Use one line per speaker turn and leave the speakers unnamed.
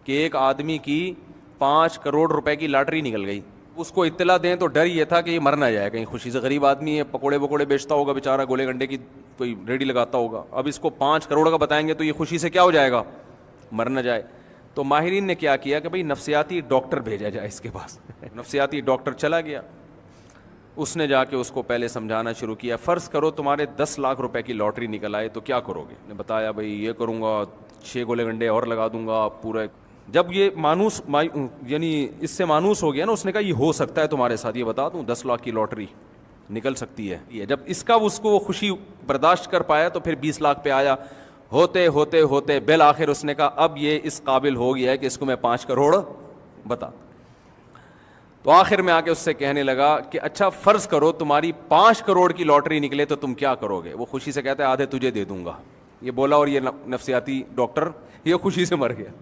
कि एक आदमी की 5 करोड़ रुपए की लॉटरी निकल गई। उसको इत्तला दें तो डर ये था कि ये मर ना जाए कहीं खुशी से। गरीब आदमी है, पकोड़े वकोड़े बेचता होगा बेचारा, गोले गंडे की कोई रेडी लगाता होगा। अब इसको 5 करोड़ का बताएंगे तो ये खुशी से क्या हो जाएगा, मर ना जाए। तो माहिरीन ने क्या किया कि भाई नफ्सियाती डॉक्टर भेजा जाए इसके पास। नफ्सियाती डॉक्टर चला गया, उसने जाके उसको पहले समझाना शुरू किया। फ़र्ज़ करो तुम्हारे 10 लाख रुपए की लॉटरी निकल आए तो क्या करोगे। ने बताया भाई ये करूँगा, 6 गोले गंडे और लगा दूंगा पूरा। जब ये मानूस यानी इससे मानूस हो गया ना, उसने कहा ये हो सकता है तुम्हारे साथ, ये बता दूं 10 लाख की लॉटरी निकल सकती है। ये जब इसका उसको वो खुशी बर्दाश्त कर पाया तो फिर 20 लाख पे आया। होते होते होते बिल आखिर उसने कहा अब ये इस काबिल हो गया है कि इसको मैं 5 करोड़ बता। तो आखिर में आके उससे कहने लगा कि अच्छा फ़र्ज़ करो तुम्हारी 5 करोड़ की लॉटरी निकले तो तुम क्या करोगे। वो खुशी से कहता है आधे तुझे दे दूंगा। ये बोला और ये नफ्सियाती डॉक्टर ये खुशी से मर गया।